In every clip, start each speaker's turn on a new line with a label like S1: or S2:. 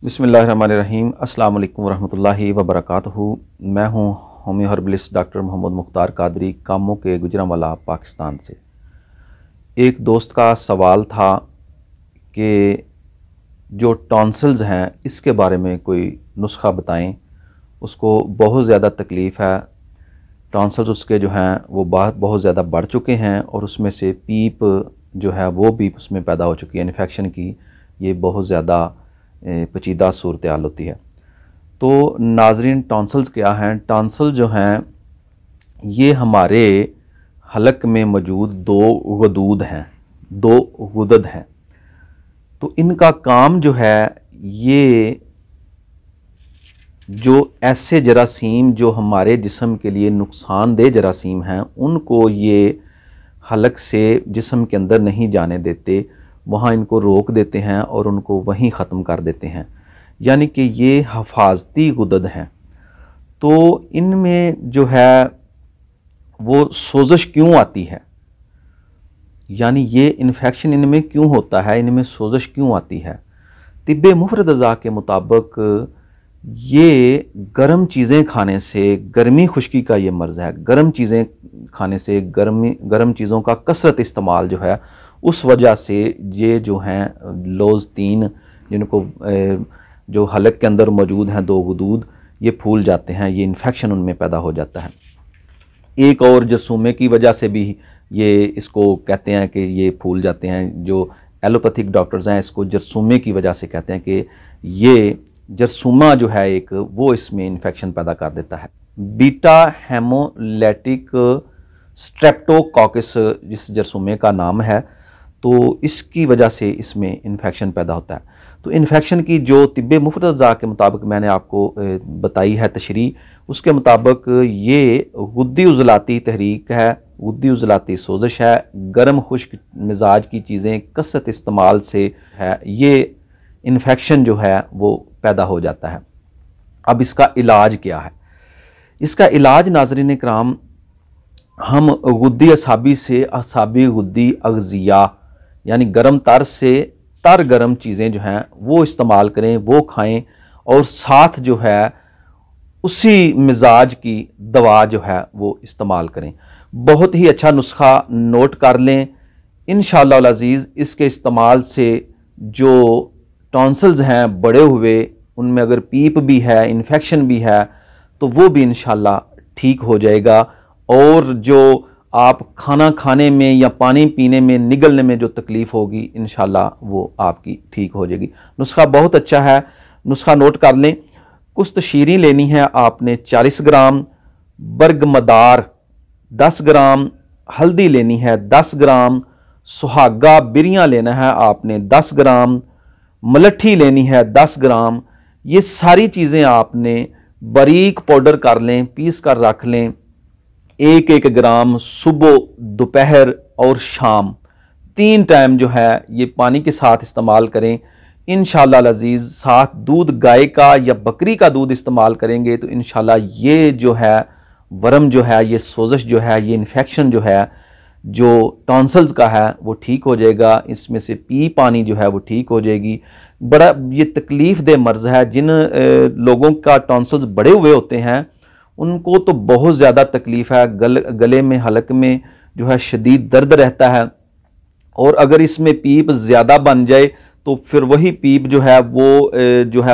S1: बिस्मिल्लाहिर्रहमानिर्रहीम। अस्सलाम वालेकुम रहमतुल्लाहि व बरकातहू। मैं हूँ homeo herbalist doctor Mohammad Mukhtar Qadri, कामों के गुजरांवाला, पाकिस्तान से। एक दोस्त का सवाल था कि जो टॉन्सिल्स हैं इसके बारे में कोई नुस्खा बताएं। उसको बहुत ज़्यादा तकलीफ़ है। टॉन्सिल्स उसके जो हैं वो बहुत ज़्यादा बढ़ चुके हैं और उसमें से पीप जो है वो भी उसमें पैदा हो चुकी है। इन्फेक्शन की ये बहुत ज़्यादा पेचीदा सूरत हाल होती है। तो नाजरीन, टॉन्सिल्स क्या हैं? टॉन्सिल जो हैं ये हमारे हलक में मौजूद दो गदूद हैं, दो गुदद हैं। तो इनका काम जो है, ये जो ऐसे जरासीम जो हमारे जिस्म के लिए नुकसानदेह जरासीम हैं उनको ये हलक से जिस्म के अंदर नहीं जाने देते, वहाँ इनको रोक देते हैं और उनको वहीं ख़त्म कर देते हैं। यानी कि ये हफाजती गुदद हैं। तो इनमें जो है वो सोजश क्यों आती है, यानी ये इन्फेक्शन इनमें क्यों होता है, इनमें सोजश क्यों आती है? तिब्बे मुफरद अज़ा के मुताबिक ये गर्म चीज़ें खाने से, गर्मी खुश्की का ये मर्ज़ है। गर्म चीज़ें खाने से, गर्म चीज़ों का कसरत इस्तेमाल जो है उस वजह से ये जो हैं लोज़ तीन, जिनको जो हलक के अंदर मौजूद हैं दो गुदूद, ये फूल जाते हैं, ये इन्फेक्शन उनमें पैदा हो जाता है। एक और जरसूमे की वजह से भी ये इसको कहते हैं कि ये फूल जाते हैं। जो एलोपैथिक डॉक्टर्स हैं इसको जरसूमे की वजह से कहते हैं कि ये जरसूमा जो है एक, वो इसमें इन्फेक्शन पैदा कर देता है। बीटा हेमोलैटिक स्ट्रेप्टोकॉकस जिस जरसूमे का नाम है, तो इसकी वजह से इसमें इन्फेक्शन पैदा होता है। तो इन्फेक्शन की जो तिब्बे मुफरद अज़ा के मुताबिक मैंने आपको बताई है तशरीह, उसके मुताबिक ये गुद्दी उज़लाती तहरीक है, गुद्दी उज़लाती सोजिश है, गर्म खुश्क मिजाज की चीज़ें कसरत इस्तेमाल से है, ये इन्फेक्शन जो है वो पैदा हो जाता है। अब इसका इलाज क्या है? इसका इलाज नाज़रीन इकराम, हम गुद्दी असाबी से असाबी गुद्दी अग़ज़िया यानी गर्म तर से तर गर्म चीज़ें जो हैं वो इस्तेमाल करें, वो खाएं और साथ जो है उसी मिजाज की दवा जो है वो इस्तेमाल करें। बहुत ही अच्छा नुस्खा, नोट कर लें। इंशाअल्लाह अज़ीज़ इसके इस्तेमाल से जो टॉन्सिल्स हैं बड़े हुए, उनमें अगर पीप भी है, इन्फेक्शन भी है, तो वो भी इंशाअल्लाह ठीक हो जाएगा। और जो आप खाना खाने में या पानी पीने में, निगलने में जो तकलीफ़ होगी, इंशाअल्लाह वो आपकी ठीक हो जाएगी। नुस्खा बहुत अच्छा है, नुस्खा नोट कर लें। कुश्त शीरी लेनी है आपने 40 ग्राम, बर्गमदार 10 ग्राम, हल्दी लेनी है 10 ग्राम, सुहागा बिरियाँ लेना है आपने 10 ग्राम, मलट्ठी लेनी है 10 ग्राम। ये सारी चीज़ें आपने बारीक पाउडर कर लें, पीस कर रख लें। 1-1 ग्राम सुबह, दोपहर और शाम 3 टाइम जो है ये पानी के साथ इस्तेमाल करें। इंशाअल्लाह अज़ीज़ साथ दूध गाय का या बकरी का दूध इस्तेमाल करेंगे तो इंशाअल्लाह ये जो है वर्म जो है, ये सोजिश जो है, ये इन्फेक्शन जो है, जो टॉन्सिल्स का है वो ठीक हो जाएगा। इसमें से पी पानी जो है वो ठीक हो जाएगी। बड़ा ये तकलीफ़ दे मर्ज़ है। जिन लोगों का टॉन्सिल्स बड़े हुए होते हैं उनको तो बहुत ज़्यादा तकलीफ़ है। गले में, हलक में जो है शदीद दर्द रहता है। और अगर इसमें पीप ज़्यादा बन जाए तो फिर वही पीप जो है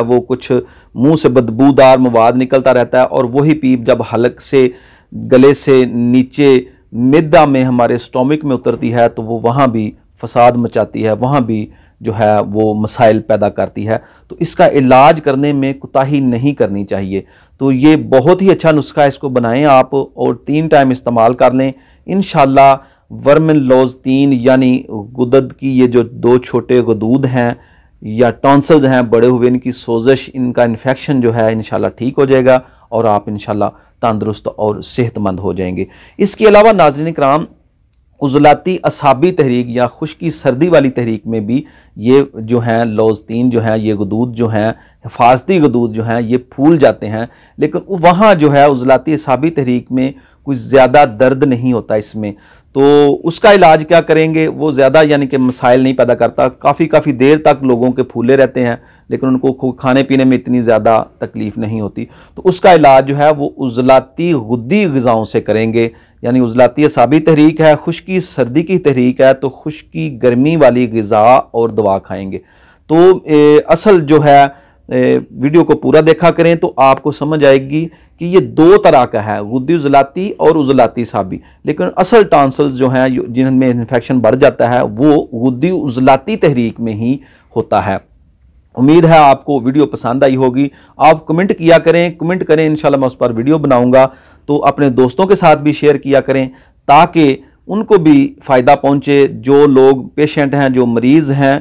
S1: वो कुछ मुंह से बदबूदार मवाद निकलता रहता है। और वही पीप जब हलक से, गले से नीचे मैदा में, हमारे स्टोमिक में उतरती है तो वो वहाँ भी फसाद मचाती है, वहाँ भी जो है वो मसाइल पैदा करती है। तो इसका इलाज करने में कोताही नहीं करनी चाहिए। तो ये बहुत ही अच्छा नुस्खा है, इसको बनाएं आप और 3 टाइम इस्तेमाल कर लें। इंशाअल्लाह वर्मिन लोज़ 3 यानी गुदद की ये जो 2 छोटे गदूद हैं या टॉन्सिल्स हैं बड़े हुए, इनकी सोजिश, इनका इन्फेक्शन जो है इंशाअल्लाह ठीक हो जाएगा और आप इंशाअल्लाह तंदुरुस्त और सेहतमंद हो जाएंगे। इसके अलावा नाज़रीन इकराम, उज़लाती असाबी तहरीक या खुश्की सर्दी वाली तहरीक में भी ये जो हैं लोज़ 3 जो हैं, ये गदूद जो हैं, हिफाजती गदूद जो हैं, ये फूल जाते हैं। लेकिन वहाँ जो है उज़लाती असाबी तहरीक में कुछ ज़्यादा दर्द नहीं होता इसमें। तो उसका इलाज क्या करेंगे, वो ज़्यादा यानी कि मसाइल नहीं पैदा करता, काफ़ी देर तक लोगों के फूले रहते हैं लेकिन उनको खाने पीने में इतनी ज़्यादा तकलीफ़ नहीं होती। तो उसका इलाज जो है वो उज़लाती गुद्दी ग़िज़ाओं से करेंगे। यानी उज़लाती असाबी तहरीक है, खुश्की सर्दी की तहरीक है, तो खुश्की गर्मी वाली ग़िज़ा और दवा खाएंगे। तो असल जो है वीडियो को पूरा देखा करें तो आपको समझ आएगी कि ये दो तरह का है, गुद्दी उज़लाती और उज़लाती साबी। लेकिन असल टॉन्सिल्स जो हैं जिनमें इन्फेक्शन बढ़ जाता है वो गुद्दी उज़लाती तहरीक में ही होता है। उम्मीद है आपको वीडियो पसंद आई होगी। आप कमेंट किया करें, कमेंट करें, इंशाल्लाह मैं उस पर वीडियो बनाऊंगा। तो अपने दोस्तों के साथ भी शेयर किया करें ताकि उनको भी फ़ायदा पहुंचे। जो लोग पेशेंट हैं, जो मरीज़ हैं,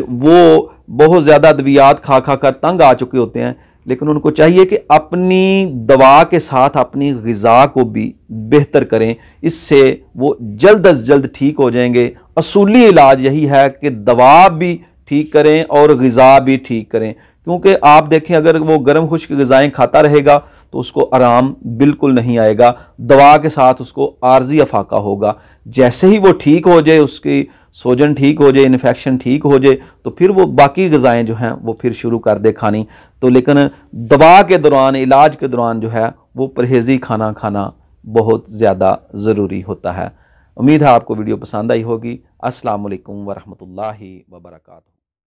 S1: वो बहुत ज़्यादा अद्वियात खा खा कर तंग आ चुके होते हैं, लेकिन उनको चाहिए कि अपनी दवा के साथ अपनी ग़िज़ा को भी बेहतर करें, इससे वो जल्द अज जल्द ठीक हो जाएंगे। असूली इलाज यही है कि दवा भी ठीक करें और ग़िज़ा भी ठीक करें, क्योंकि आप देखें अगर वो गर्म खुश्क ग़िज़ाएँ खाता रहेगा तो उसको आराम बिल्कुल नहीं आएगा, दवा के साथ उसको आर्जी अफाका होगा। जैसे ही वो ठीक हो जाए, उसकी सोजन ठीक हो जाए, इन्फेक्शन ठीक हो जाए, तो फिर वो बाकी ग़िज़ाएँ जो हैं वो फिर शुरू कर दे खानी। तो लेकिन दवा के दौरान, इलाज के दौरान जो है वो परहेज़ी खाना खाना बहुत ज़्यादा ज़रूरी होता है। उम्मीद है आपको वीडियो पसंद आई होगी। अस्सलाम वालेकुम वरहमतुल्लाहि वबरकातुहू।